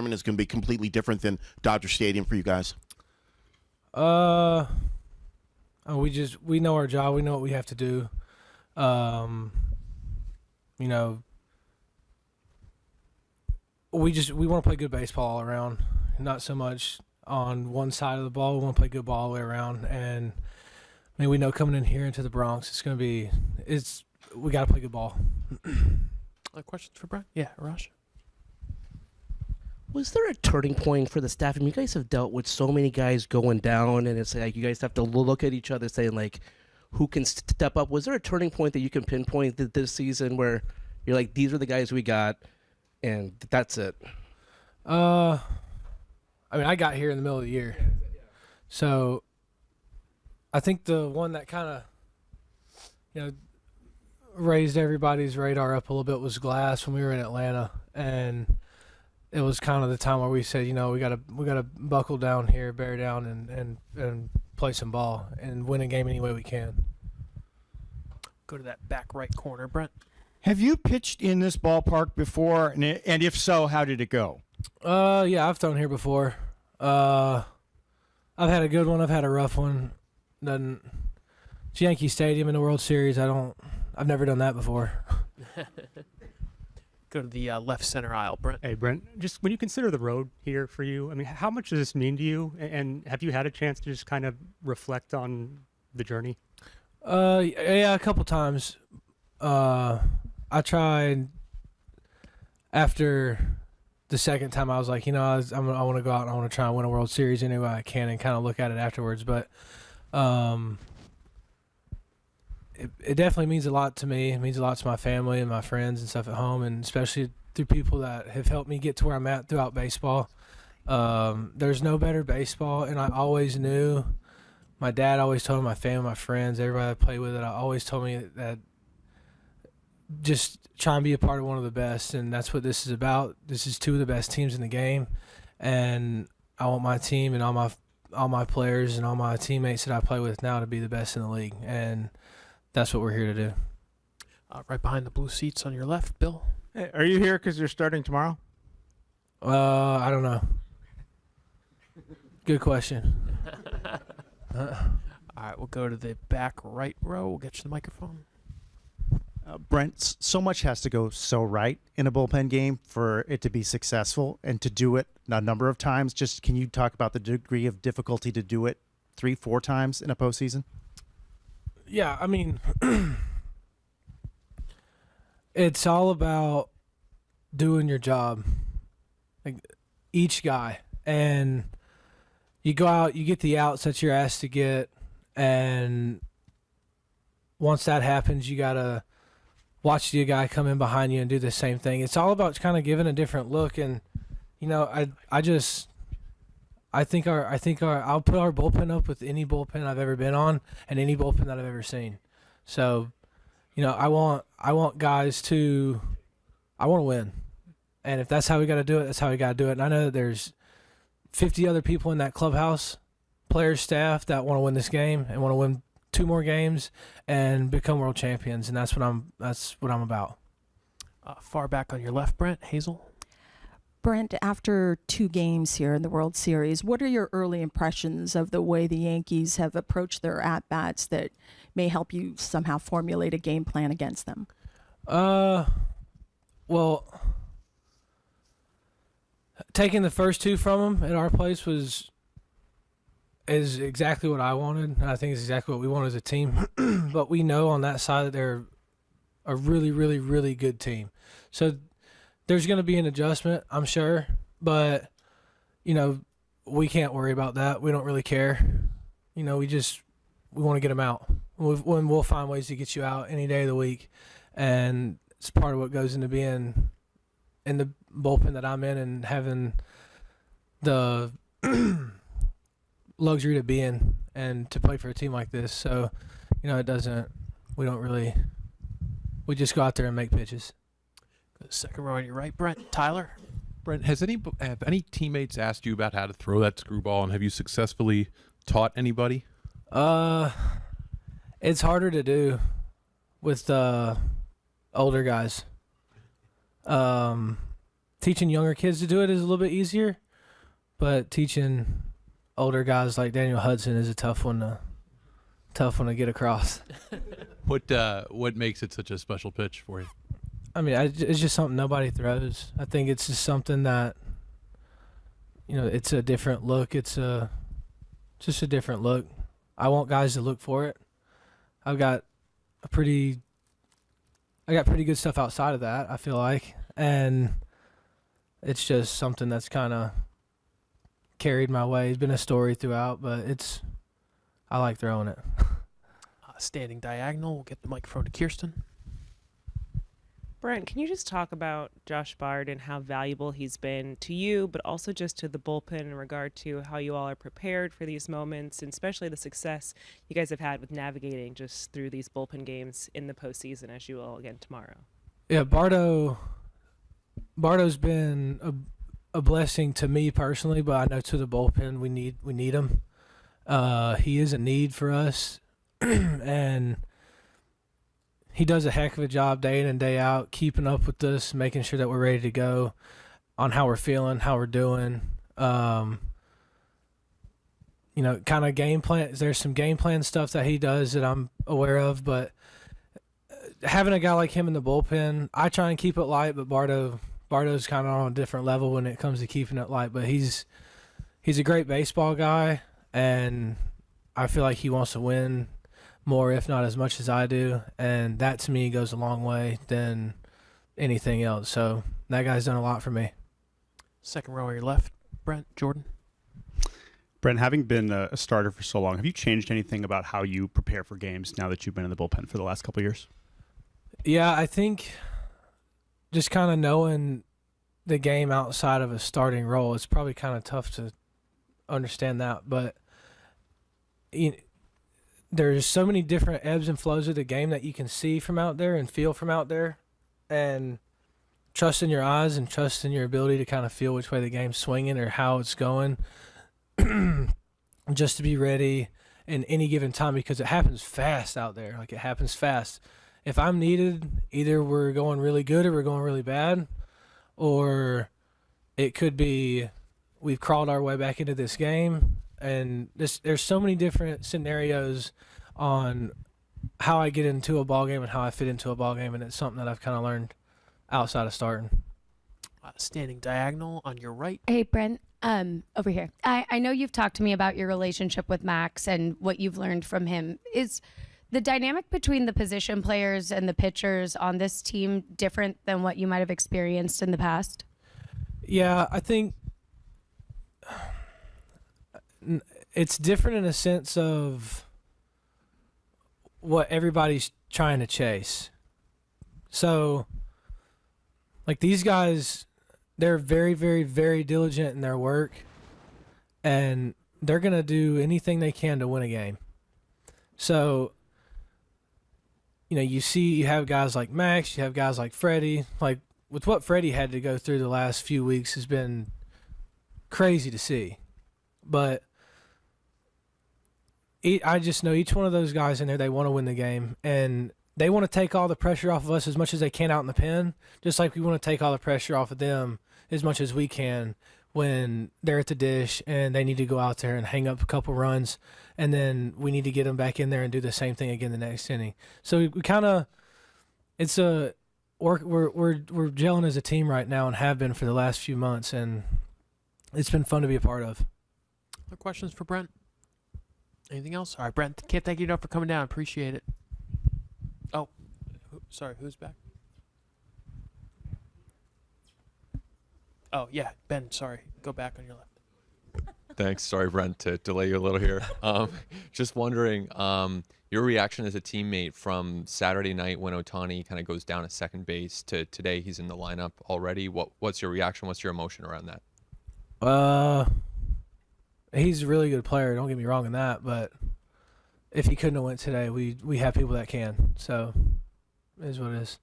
environment is going to be completely different than Dodger Stadium for you guys? We know our job. We know what we have to do. You know, we want to play good baseball all around, not so much on one side of the ball. We want to play good ball all the way around. And I mean, we know coming in here into the Bronx, we got to play good ball. Questions for Brent? Yeah, Arash. Was there a turning point for the staff? I mean, you guys have dealt with so many guys going down, and it's like you guys have to look at each other saying, like, who can step up? Was there a turning point that you can pinpoint this season where you're like, these are the guys we got, and that's it? I mean, I got here in the middle of the year. So I think the one that kind of, raised everybody's radar up a little bit was Glass when we were in Atlanta. And it was kind of the time where we said, we gotta buckle down here, bear down, and play some ball and win a game any way we can. Go to that back right corner, Brent. Have you pitched in this ballpark before? And if so, how did it go? Yeah, I've thrown here before. I've had a good one. I've had a rough one. It's Yankee Stadium in the World Series. I've never done that before. Go to the left center aisle, Brent. Hey, Brent, just when you consider the road here for you, I mean, how much does this mean to you? And have you had a chance to just kind of reflect on the journey? Yeah, a couple times. I tried after the second time. I was like, I want to go out and I want to try and win a World Series any way I can, and kind of look at it afterwards. But it definitely means a lot to me. It means a lot to my family and my friends and stuff at home, and especially through people that have helped me get to where I'm at throughout baseball. There's no better baseball, and I always knew. My dad always told me, my family, my friends, everybody I play with, always told me that just try and be a part of one of the best, and that's what this is about. This is two of the best teams in the game, and I want my team and all my players and all my teammates that I play with now to be the best in the league, and that's what we're here to do. Right behind the blue seats on your left, Bill. Hey, are you here because you're starting tomorrow? I don't know. Good question. All right, we'll go to the back right row. We'll get you the microphone. Brent, so much has to go so right in a bullpen game for it to be successful, and to do it a number of times. Just can you talk about the degree of difficulty to do it 3-4 times in a postseason? Yeah, I mean, it's all about doing your job, like each guy. And you go out, you get the outs that you're asked to get, and once that happens, you got to watch the guy come in behind you and do the same thing. It's all about kind of giving a different look. And, I think I'll put our bullpen up with any bullpen I've ever been on and any bullpen that I've ever seen. So, I want guys to win. And if that's how we got to do it, that's how we got to do it. And I know that there's 50 other people in that clubhouse, players, staff, that want to win this game and want to win 2 more games and become world champions. And that's what I'm about. Far back on your left, Brent. Hazel. Brent, after 2 games here in the World Series, what are your early impressions of the way the Yankees have approached their at-bats that may help you somehow formulate a game plan against them? Well, taking the first 2 from them at our place is exactly what I wanted. I think it's exactly what we want as a team. But we know on that side that they're a really, really, really good team. So there's going to be an adjustment, I'm sure, but, we can't worry about that. We don't really care. We want to get them out. We'll find ways to get you out any day of the week, and it's part of what goes into being in the bullpen that I'm in and having the luxury to be in and to play for a team like this. So, we just go out there and make pitches. Second row on your right, Brent. Tyler. Brent, have any teammates asked you about how to throw that screwball, and have you successfully taught anybody? It's harder to do with older guys. teaching younger kids to do it is a little bit easier, but teaching older guys like Daniel Hudson is a tough one to get across. What makes it such a special pitch for you? I mean, it's just something nobody throws. I think it's just something that, it's a different look. It's just a different look. I want guys to look for it. I've got pretty good stuff outside of that, I feel like. And it's just something that's kind of carried my way. It's been a story throughout, but I like throwing it. Standing diagonal. We'll get the microphone to Kirsten. Brent, can you just talk about Josh Bard and how valuable he's been to you, but also just to the bullpen in regard to how you all are prepared for these moments, and especially the success you guys have had with navigating just through these bullpen games in the postseason, as you will again tomorrow? Yeah, Bardo's been a blessing to me personally, but I know to the bullpen we need him. He is a need for us, and he does a heck of a job day in and day out, keeping up with us, making sure that we're ready to go on how we're feeling, how we're doing. Kind of game plan. There's some game plan stuff that he does that I'm aware of, but having a guy like him in the bullpen, I try and keep it light, but Bardo's kind of on a different level when it comes to keeping it light. But he's a great baseball guy, and I feel like he wants to win more, if not as much as I do, and that to me goes a long way than anything else. So that guy's done a lot for me. Second row on your left, Jordan. Brent, having been a starter for so long, have you changed anything about how you prepare for games now that you've been in the bullpen for the last couple of years? Yeah, I think just kind of knowing the game outside of a starting role, it's probably kind of tough to understand that, but there's so many different ebbs and flows of the game that you can see from out there and feel from out there, and trust in your eyes and trust in your ability to kind of feel which way the game's swinging or how it's going, just to be ready in any given time, because it happens fast out there. Like, it happens fast. If I'm needed, either we're going really good or we're going really bad, or it could be we've crawled our way back into this game. And there's so many different scenarios on how I get into a ball game and how I fit into a ball game, and it's something that I've kind of learned outside of starting. Standing diagonal on your right. Hey, Brent, over here. I know you've talked to me about your relationship with Max and what you've learned from him. Is the dynamic between the position players and the pitchers on this team different than what you might have experienced in the past? Yeah, I think it's different in a sense of what everybody's trying to chase. So, like, these guys, they're very, very, very diligent in their work, and they're going to do anything they can to win a game. So, you have guys like Max, you have guys like Freddie. Like, with what Freddie had to go through the last few weeks has been crazy to see. But I just know each one of those guys in there, they want to win the game, and they want to take all the pressure off of us as much as they can out in the pen, just like we want to take all the pressure off of them as much as we can when they're at the dish and they need to go out there and hang up a couple runs, and then we need to get them back in there and do the same thing again the next inning. So we kind of – we're gelling as a team right now and have been for the last few months, and it's been fun to be a part of. Other questions for Brent? Anything else? All right, Brent, can't thank you enough for coming down. Appreciate it. Oh, sorry, who's back? Oh, yeah, Ben, sorry. Go back on your left. Thanks. Sorry, Brent, to delay you a little here. Just wondering, your reaction as a teammate from Saturday night when Ohtani kind of goes down at second base to today he's in the lineup already. What's your reaction? What's your emotion around that? He's a really good player. Don't get me wrong in that, but if he couldn't have went today, we have people that can. So it is what it is.